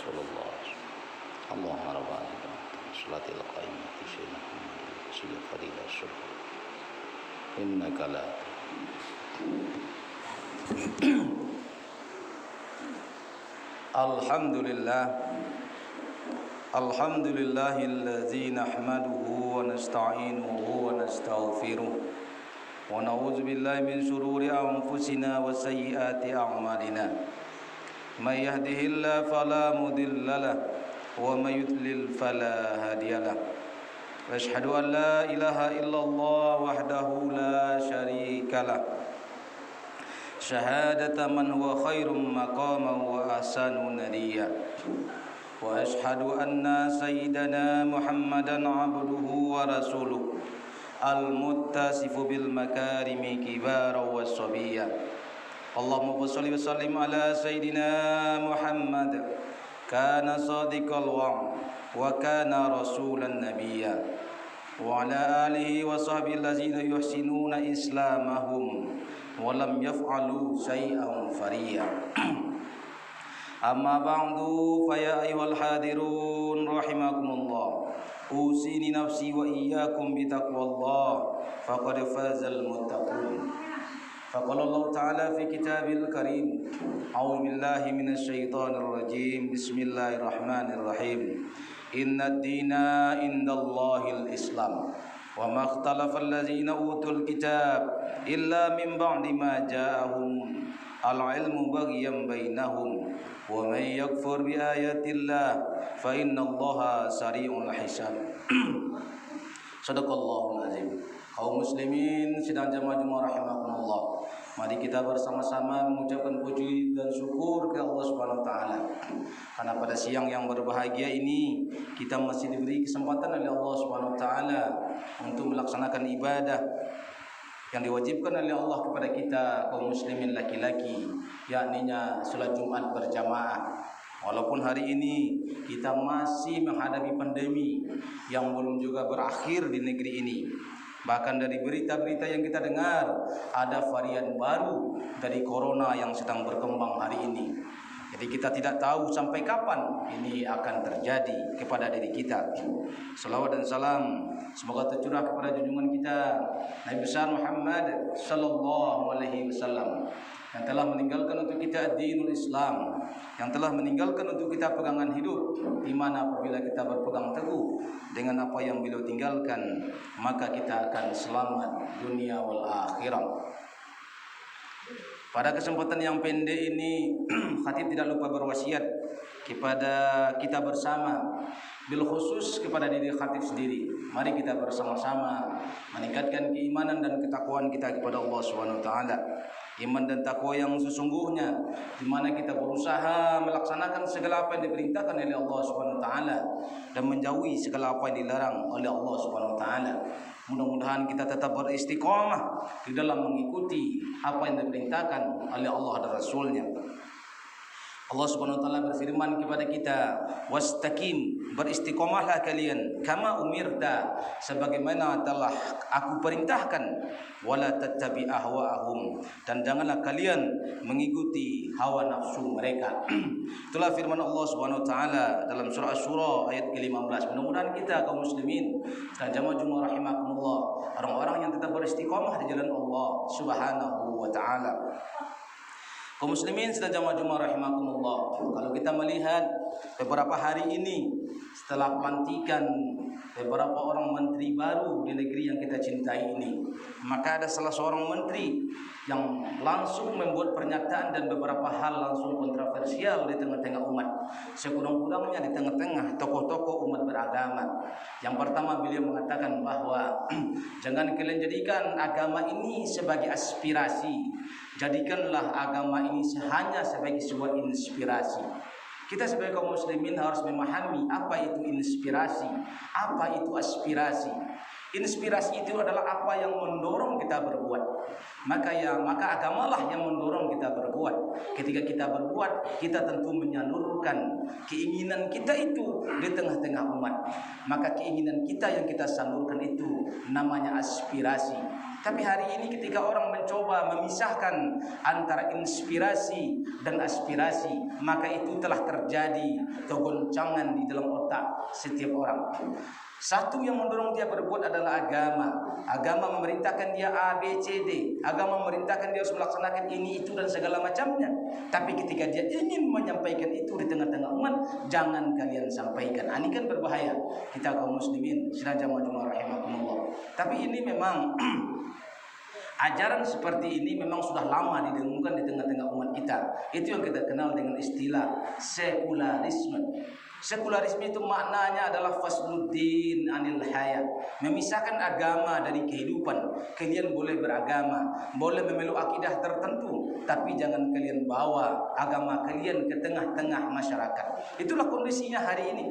Rasulullah. Allahumma rabbana salatil qaimati sayyidina Muhammad sallallahu alaihi wasallam. Innaka la Alhamdulillahilladzi nahmaduhu wa nasta'inuhu wa nastaghfiruh wa na'udzu billahi min shururi anfusina wa sayyiati a'malina. May yahdihillahu fala mudilla lahu wa may yudlil fala hadiya lahu. Wa asyhadu an la ilaha illallah wahdahu la syarika lahu. Syahadata man huwa khairum maqaman wa ahsanu nadiya. Wa ashhadu anna sayyidana Muhammadan abduhu wa rasuluh al-muttasifu bil makarimi kibara wa sabiyya. Allahumma shalli wa sallim ala sayyidina Muhammad kana sadiqal wa'd wa kana rasulan nabiyya wa ala alihi wa sahbihi allazina yuhsinuna islamahum walam yaf'alu syai'an fariya. Amma ba'du fa ya ayyuhal hadirun rahimakumullah. Usini nafsi wa iyyakum bi taqwallah faqad fazal muttaqun. Faqala Allah ta'ala fi kitabil karim. A'udzu billahi minasy syaithanir rajim. Bismillahirrahmanirrahim. Innad dina indallahil Islam. Wa ma ikhtalafa allazina utul kitab illa min ba'di ma ja'ahum al-ilmu baghyan bainahum wa may yakfur bi ayatillah fa innallaha sari'ul hisab. Shadaqallahul azim. Kaum muslimin sidang jamaah Jumat rahimakumullah. Mari kita bersama-sama mengucapkan puji dan syukur ke Allah Subhanahu wa taala. Karena pada siang yang berbahagia ini kita masih diberi kesempatan oleh Allah Subhanahu wa taala untuk melaksanakan ibadah yang diwajibkan oleh Allah kepada kita kaum muslimin laki-laki, yakninya salat Jumat berjamaah. Walaupun hari ini kita masih menghadapi pandemi yang belum juga berakhir di negeri ini. Bahkan dari berita-berita yang kita dengar, ada varian baru dari corona yang sedang berkembang hari ini. Jadi kita tidak tahu sampai kapan ini akan terjadi kepada diri kita. Salawat dan salam semoga tercurah kepada junjungan kita Nabi besar Muhammad sallallahu alaihi wasallam yang telah meninggalkan untuk kita dinul Islam, yang telah meninggalkan untuk kita pegangan hidup, di mana apabila kita berpegang teguh dengan apa yang beliau tinggalkan, maka kita akan selamat dunia wal akhirah. Pada kesempatan yang pendek ini, khatib tidak lupa berwasiat kepada kita bersama, bil khusus kepada diri khatib sendiri. Mari kita bersama-sama meningkatkan keimanan dan ketakwaan kita kepada Allah Subhanahu wa taala. Iman dan takwa yang sesungguhnya, di mana kita berusaha melaksanakan segala apa yang diperintahkan oleh Allah Subhanahu wa taala dan menjauhi segala apa yang dilarang oleh Allah Subhanahu wa taala. Mudah-mudahan kita tetap beristiqamah di dalam mengikuti apa yang diperintahkan oleh Allah dan Rasulnya. Allah Subhanahu wa taala berfirman kepada kita, wastaqim, beristiqomahlah kalian, kama umirta, sebagaimana telah aku perintahkan, wala tattabi ahwaahum, dan janganlah kalian mengikuti hawa nafsu mereka. Itulah firman Allah Subhanahu wa taala dalam surah Asy-Syura ayat ke-15. Mudah-mudahan kita kaum muslimin dan jamaah Jumat rahimakumullah, orang-orang yang tetap beristiqomah di jalan Allah Subhanahu wa taala. Kaum muslimin sedang jamaah Jumat rahimakumullah, kalau kita melihat beberapa hari ini setelah pelantikan beberapa orang menteri baru di negeri yang kita cintai ini, maka ada salah seorang menteri yang langsung membuat pernyataan dan beberapa hal langsung kontroversial di tengah-tengah umat, sekurang-kurangnya di tengah-tengah tokoh-tokoh umat beragama. Yang pertama, beliau mengatakan bahwa jangan kalian jadikan agama ini sebagai aspirasi, jadikanlah agama ini hanya sebagai sebuah inspirasi. Kita sebagai kaum muslimin harus memahami apa itu inspirasi, apa itu aspirasi. Inspirasi itu adalah apa yang mendorong kita berbuat. Maka agamalah yang mendorong kita berbuat. Ketika kita berbuat, kita tentu menyalurkan keinginan kita itu di tengah-tengah umat. Maka keinginan kita yang kita salurkan itu namanya aspirasi. Tapi hari ini ketika orang mencoba memisahkan antara inspirasi dan aspirasi, maka itu telah terjadi kegoncangan di dalam otak setiap orang. Satu yang mendorong dia berbuat adalah agama. Agama memerintahkan dia A, B, C, D. Agama memerintahkan dia harus melaksanakan ini, itu, dan segala macamnya. Tapi ketika dia ingin menyampaikan itu di tengah-tengah umat, jangan kalian sampaikan. Ini kan berbahaya. Kita kaum muslimin, sedang jamaah rahimakumullah. Tapi ini memang ajaran seperti ini memang sudah lama didengungkan di tengah-tengah umat kita. Itu yang kita kenal dengan istilah sekularisme. Sekularisme itu maknanya adalah fasluddin anil hayat, memisahkan agama dari kehidupan. Kalian boleh beragama, boleh memeluk akidah tertentu, tapi jangan kalian bawa agama kalian ke tengah-tengah masyarakat. Itulah kondisinya hari ini.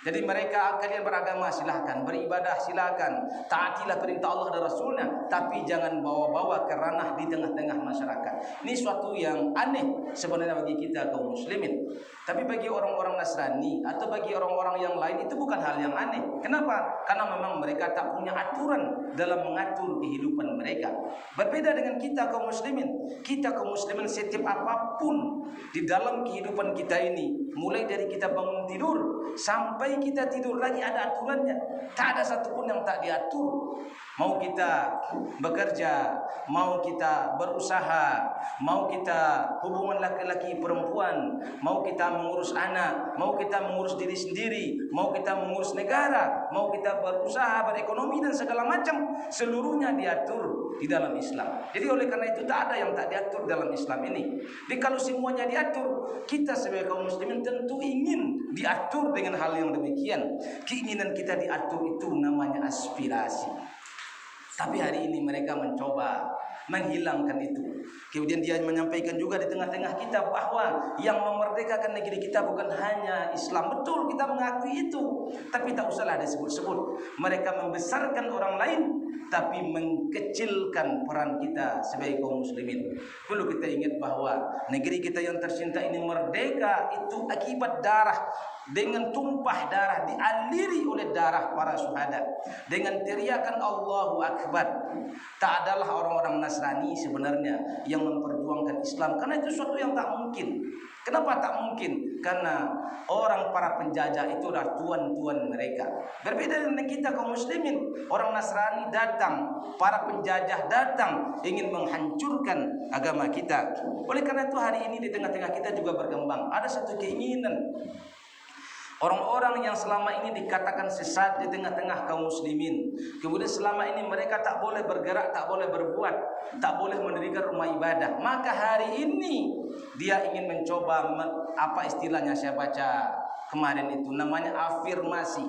Jadi mereka, kalian beragama silahkan, beribadah silahkan, taatilah perintah Allah dan Rasulnya, tapi jangan bawa-bawa ke ranah di tengah-tengah masyarakat. Ini suatu yang aneh sebenarnya bagi kita kaum muslimin. Tapi bagi orang-orang Nasrani atau bagi orang-orang yang lain itu bukan hal yang aneh. Kenapa? Karena memang mereka tak punya aturan dalam mengatur kehidupan mereka. Berbeda dengan kita kaum muslimin. Kita kaum muslimin setiap apapun di dalam kehidupan kita ini, mulai dari kita bangun tidur sampai kita tidur lagi ada aturannya. Tak ada satupun yang tak diatur. Mau kita bekerja, mau kita berusaha, mau kita hubungan laki-laki perempuan, mau kita mengurus anak, mau kita mengurus diri sendiri, mau kita mengurus negara, mau kita berusaha, berekonomi dan segala macam, seluruhnya diatur di dalam Islam. Jadi oleh karena itu tak ada yang tak diatur dalam Islam ini. Jadi kalau semuanya diatur, kita sebagai kaum muslimin tentu ingin diatur dengan hal yang demikian. Keinginan kita diatur itu namanya aspirasi. Tapi hari ini mereka mencoba menghilangkan itu. Kemudian dia menyampaikan juga di tengah-tengah kita bahwa yang memerdekakan negeri kita bukan hanya Islam. Betul, kita mengakui itu. Tapi tak usahlah disebut-sebut. Mereka membesarkan orang lain, tapi mengkecilkan peran kita sebagai kaum muslimin. Perlu kita ingat bahwa negeri kita yang tercinta ini merdeka itu akibat darah. Dengan tumpah darah, dialiri oleh darah para syuhada, dengan teriakan Allahu Akbar. Tak adalah orang-orang Nasrani sebenarnya yang memperjuangkan Islam, karena itu suatu yang tak mungkin. Kenapa tak mungkin? Karena orang para penjajah itu adalah tuan-tuan mereka. Berbeda dengan kita kaum muslimin. Orang Nasrani datang, para penjajah datang ingin menghancurkan agama kita. Oleh karena itu hari ini di tengah-tengah kita juga berkembang ada satu keinginan. Orang-orang yang selama ini dikatakan sesat di tengah-tengah kaum muslimin, kemudian selama ini mereka tak boleh bergerak, tak boleh berbuat, tak boleh mendirikan rumah ibadah, maka hari ini dia ingin mencoba apa istilahnya saya baca kemarin itu, namanya afirmasi.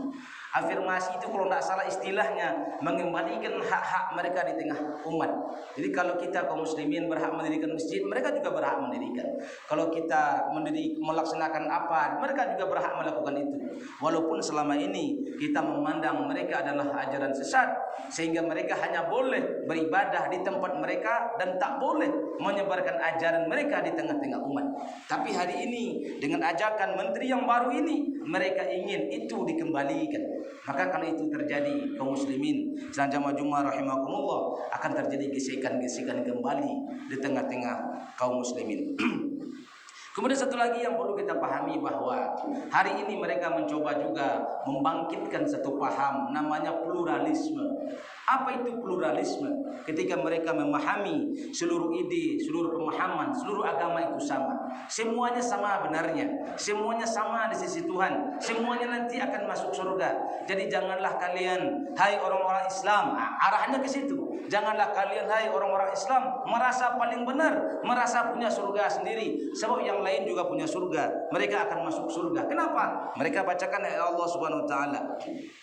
Afirmasi itu kalau tidak salah istilahnya mengembalikan hak-hak mereka di tengah umat. Jadi kalau kita kaum muslimin berhak mendirikan masjid, mereka juga berhak mendirikan. Kalau kita melaksanakan apa, mereka juga berhak melakukan itu. Walaupun selama ini kita memandang mereka adalah ajaran sesat, sehingga mereka hanya boleh beribadah di tempat mereka dan tak boleh menyebarkan ajaran mereka di tengah-tengah umat. Tapi hari ini dengan ajakan menteri yang baru ini, mereka ingin itu dikembalikan. Maka kalau itu terjadi kaum muslimin sedang jamaah Jumat rahimakumullah, akan terjadi gesekan-gesekan kembali di tengah-tengah kaum muslimin. Kemudian satu lagi yang perlu kita pahami bahwa hari ini mereka mencoba juga membangkitkan satu paham namanya pluralisme. Apa itu pluralisme? Ketika mereka memahami seluruh ide, seluruh pemahaman, seluruh agama itu sama. Semuanya sama benarnya, semuanya sama di sisi Tuhan, semuanya nanti akan masuk surga. Jadi janganlah kalian, hai orang-orang Islam, arahnya ke situ. Janganlah kalian, hai orang-orang Islam, merasa paling benar, merasa punya surga sendiri. Sebab yang lain juga punya surga, mereka akan masuk surga. Kenapa? Mereka bacakan ayat Allah Subhanahu wa taala.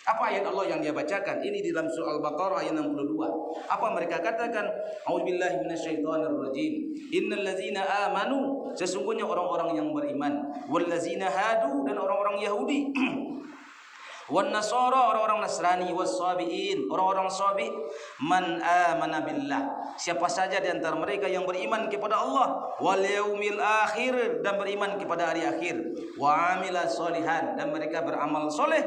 Apa ayat Allah yang dia bacakan? Ini di dalam surah Al-Baqarah ayat 62. Apa mereka katakan? A'udzubillahi minasyaitonirrajim. Innallazina amanu, sesungguhnya orang-orang yang beriman, wallazina hadu, dan orang-orang Yahudi. wan nasara orang-orang Nasrani, was-sabiin orang-orang sabi, man amana billah siapa saja di antara mereka yang beriman kepada Allah, wal yaumil akhir dan beriman kepada hari akhir, wa amila sholihan dan mereka beramal soleh,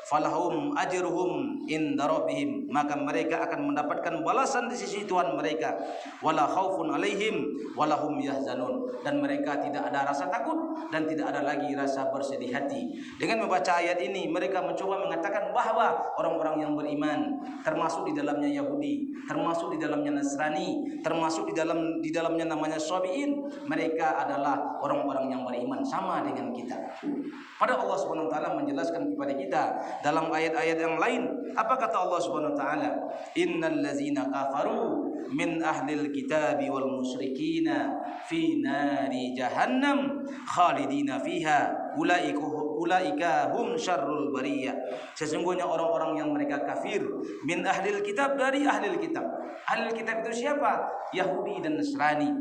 falahum ajruhum inda rabbihim maka mereka akan mendapatkan balasan di sisi Tuhan mereka, wala khaufun alaihim walahum yahzanun dan mereka tidak ada rasa takut dan tidak ada lagi rasa bersedih hati. Dengan membaca ayat ini mereka mencoba mengatakan bahwa orang-orang yang beriman termasuk di dalamnya Yahudi, termasuk di dalamnya Nasrani, termasuk di dalamnya namanya Sabiin, mereka adalah orang-orang yang beriman sama dengan kita. Pada Allah Subhanahu wa taala menjelaskan kepada kita dalam ayat-ayat yang lain, apa kata Allah Subhanahu wa taala? Innal ladzina kafaru min ahlil kitabi wal musyrikina fi nari jahannam khalidina fiha ulaika hum syarrul bariyah. Sesungguhnya orang-orang yang mereka kafir min ahlil kitab, dari ahlil kitab. Ahlil kitab itu siapa? Yahudi dan Nasrani.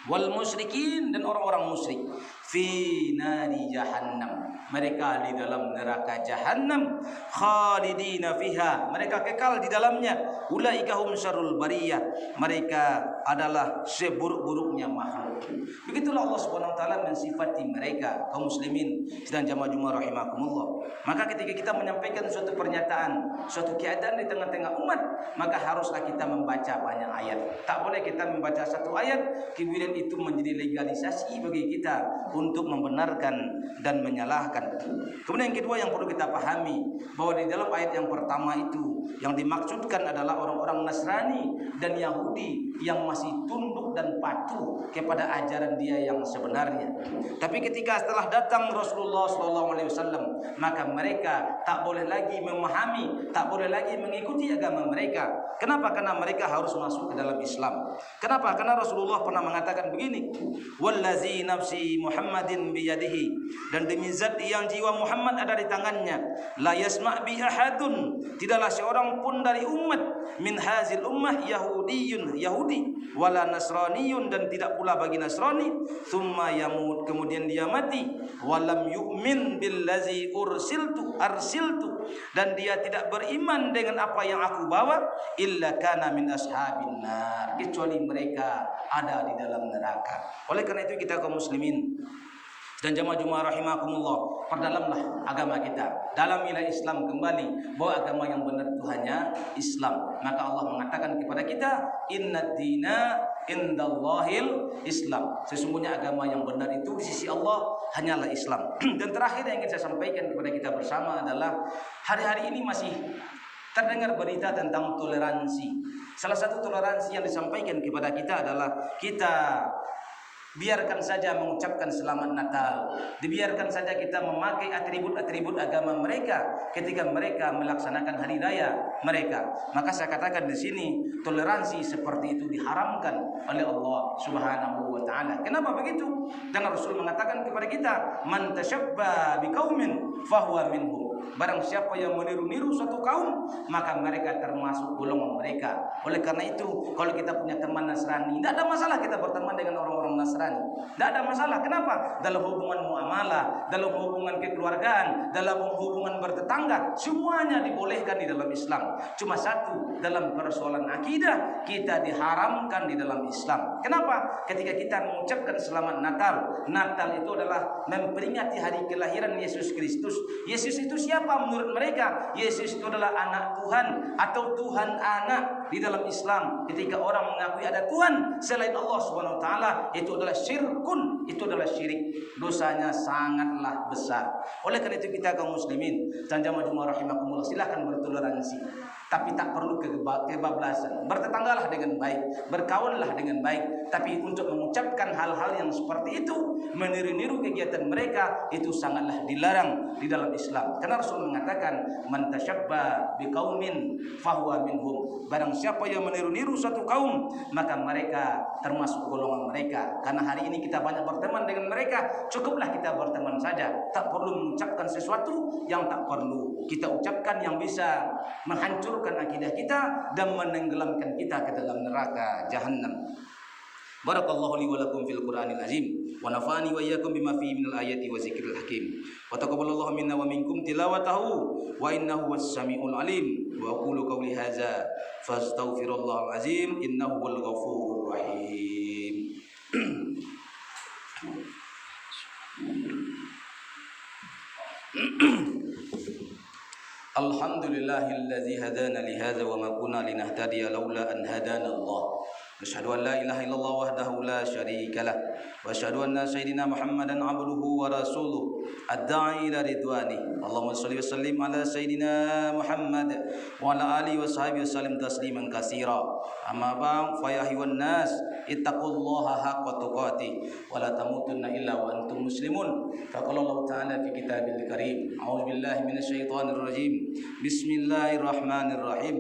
Wal musyrikin dan orang-orang musyrik. Fi nari jahannam, mereka di dalam neraka jahannam, khalidina fiha, mereka kekal di dalamnya. Ulaika hum syarrul bariyah, mereka adalah seburuk-buruknya makhluk. Begitulah Allah Subhanahu wa taala mensifati mereka kaum muslimin sedang jamaah Jumat rahimakumullah. Maka ketika kita menyampaikan suatu pernyataan, suatu keadaan di tengah-tengah umat, maka haruslah kita membaca banyak ayat. Tak boleh kita membaca satu ayat kemudian itu menjadi legalisasi bagi kita untuk membenarkan dan menyalahkan. Kemudian yang kedua yang perlu kita pahami, bahwa di dalam ayat yang pertama itu yang dimaksudkan adalah orang-orang Nasrani dan Yahudi yang masih tunduk dan patuh kepada ajaran dia yang sebenarnya. Tapi ketika setelah datang Rasulullah SAW, maka mereka tak boleh lagi memahami, tak boleh lagi mengikuti agama mereka. Kenapa? Karena mereka harus masuk ke dalam Islam. Kenapa? Karena Rasulullah pernah mengatakan begini, wallazi nafsi Muhammadin biyadihi, dan demi zat yang jiwa Muhammad ada di tangannya, la yasma' bi ahadun, tidaklah seorang pun dari umat min hazil ummah Yahudiyun, Yahudi, wala Nasraniyun, dan tidak pula bagi Nasrani, thumma yamut, kemudian dia mati, walam yu'min billazi arsiltu, dan dia tidak beriman dengan apa yang aku bawa, illa kana min ashabin nar, kecuali mereka ada di dalam neraka. Oleh karena itu kita kaum muslimin dan jamaah Jumat rahimakumullah, perdalamlah agama kita, dalamilah Islam kembali, bahwa agama yang benar itu hanya Islam. Maka Allah mengatakan kepada kita, innad dina indallahil Islam, sesungguhnya agama yang benar itu di sisi Allah hanyalah Islam. Dan terakhir yang ingin saya sampaikan kepada kita bersama adalah, hari-hari ini masih terdengar berita tentang toleransi. Salah satu toleransi yang disampaikan kepada kita adalah kita biarkan saja mengucapkan selamat Natal, dibiarkan saja kita memakai atribut-atribut agama mereka ketika mereka melaksanakan hari raya mereka. Maka saya katakan di sini, toleransi seperti itu diharamkan oleh Allah Subhanahu wa taala. Kenapa begitu? Dan Rasul mengatakan kepada kita, man tashabba biqaumin fahuwa minhum. Barang siapa yang meniru-niru suatu kaum, maka mereka termasuk golongan mereka. Oleh karena itu, kalau kita punya teman Nasrani, tidak ada masalah kita berteman dengan orang-orang Nasrani. Tidak ada masalah. Kenapa? Dalam hubungan muamalah, dalam hubungan kekeluargaan, dalam hubungan bertetangga, semuanya dibolehkan di dalam Islam. Cuma satu, dalam persoalan akidah, kita diharamkan di dalam Islam. Kenapa? Ketika kita mengucapkan selamat Natal, Natal itu adalah memperingati hari kelahiran Yesus Kristus. Yesus itu siapa menurut mereka? Yesus itu adalah anak Tuhan atau Tuhan anak di dalam Islam. Ketika orang mengakui ada Tuhan selain Allah Subhanahu wa taala, itu adalah syirkun, itu adalah syirik. Dosanya sangatlah besar. Oleh karena itu kita kaum muslimin dan jamaah Jumat rahimakumullah, silakan bertoleransi, tapi tak perlu kebablasan. Bertetanggalah dengan baik, berkawanlah dengan baik, tapi untuk mengucapkan hal-hal yang seperti itu, meniru-niru kegiatan mereka, itu sangatlah dilarang di dalam Islam. Karena Rasul mengatakan, man tasyabba biqaumin fahuwa minhum. Barang siapa yang meniru-niru suatu kaum, maka mereka termasuk golongan mereka. Karena hari ini kita banyak berteman dengan mereka, cukuplah kita berteman saja. Tak perlu mengucapkan sesuatu yang tak perlu kita ucapkan, yang bisa menghancurkan akidah kita dan menenggelamkan kita ke dalam neraka jahannam. Barakallahu li wa lakum fil Qur'anil azim wa nafa'ani wa iyyakum bima fihi minal ayati wa zikril hakim. Wa taqabbalallahu minna wa minkum tilawatahu wa innahu was-sami'ul alim. Wa aqulu qawli hadza fastaghfirullahal azim innahu wal ghafurur rahim. Alhamdulillahilladzi hadana li hadza wa ma kunna linahtadiya laula an hadana Allah. Asyhadu an la ilaha illallah wahdahu la syarika lah wa asyhadu anna sayyidina Muhammadan abduhu wa rasuluh ad-da'i ila ridwani. Allahumma shalli wa sallim ala sayyidina Muhammad wa ala alihi wa sahbihi wasallim tasliman katsira. Amma ba'd fa ya ayyuhan nas ittaqullaha haqqa tuqatih wa la tamutunna illa wa antum muslimun. Faqala Allah ta'ala fi kitabil karim. A'udzu billahi minasyaitonir rajim. Bismillahirrahmanirrahim.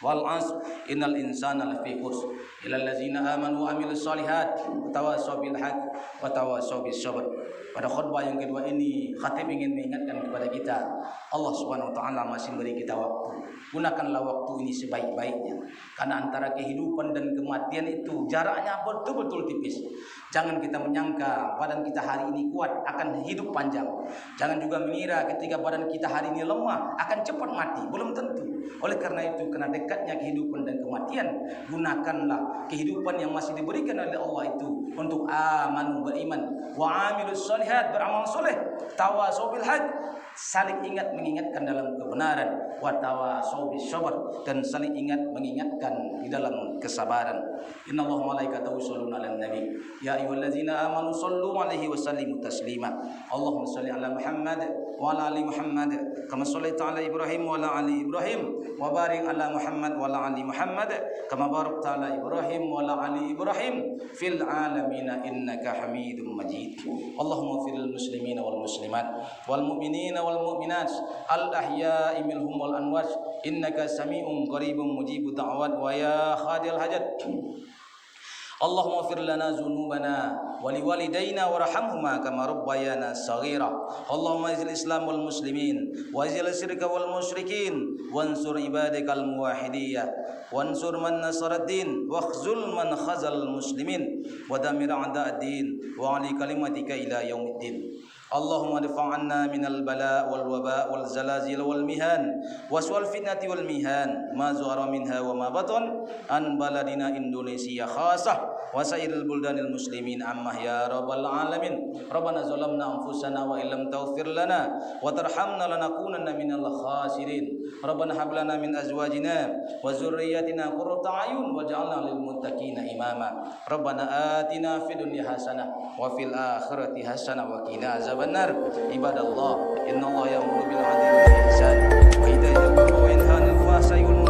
Wal 'asr innal insana lafi khusr illa allazina amanu wa amilus solihat wa tawassaw bil haqq wa tawassaw bis sabr. Pada khutbah yang kedua ini khatib ingin mengingatkan kepada kita, Allah Subhanahu wa taala masih beri kita waktu. Gunakanlah waktu ini sebaik-baiknya. Karena antara kehidupan dan kematian itu jaraknya betul-betul tipis. Jangan kita menyangka badan kita hari ini kuat akan hidup panjang. Jangan juga mengira ketika badan kita hari ini lemah akan cepat mati. Belum tentu. Oleh karena itu, karena dekatnya kehidupan dan kematian, gunakanlah kehidupan yang masih diberikan oleh Allah itu untuk amanu, beriman, wa amilus solihat, beramal soleh, tawasaw bil haq, saling ingat mengingatkan dalam kebenaran, wa tawasaw bis sabr, dan saling ingat mengingatkan di dalam kesabaran. Innallaha malaikatahu yusholluna 'alan nabi ya ayyuhallazina amanu shallu 'alaihi wa sallimu taslima. Allahumma shalli 'ala Muhammad wa 'ala ali Muhammad kama shallaita 'ala Ibrahim wa 'ala ali Ibrahim wa barik 'ala Muhammad wa 'ala ali Muhammad kama barakta 'ala Ibrahim wa 'ala ali Ibrahim fil 'alamin innaka Hamidum Majid. Allahumma fil muslimina wal muslimat wal mu'minina wal mu'minat al ahya'i minhum wal amwat innaka sami'un qaribun mujibud da'wat wa ya khadil hajat. Allahumma fir lana dzunubana wa liwalidayna warhamhuma kama rabbayana shaghira. Allahumma izil islam wal muslimin wa izil syirka wal musyrikin wansur ibadakal muwahhidiyah wansur man nasaraddin wakhzul man khazal muslimin wa damir a'da'ad-din wa ali kalimatika ila yaumiddin. Allahumma dafa'anna minal bala wal waba wal zalazil wal mihan waswal fitnati wal mihan ma zuhara minha wa ma batan an baladina Indonesia khasah wa sairil buldanil muslimin amma ya rabbal alamin. Rabbana zalamna anfusana wa illam taghfir lana wa tarhamna lanakunanna minal khasirin. Rabbana hab lana min azwajina wa dzurriyyatina qurrata a'yun waj'alna lil muttaqina imama. Rabbana atina fid dunya hasanah wa fil akhirati hasanah wa qina azabannar. Ibadallah, innallaha ya'muru bil 'adli wal ihsan wa ita'i dzil qurba wa yanha 'anil fahsya'i wal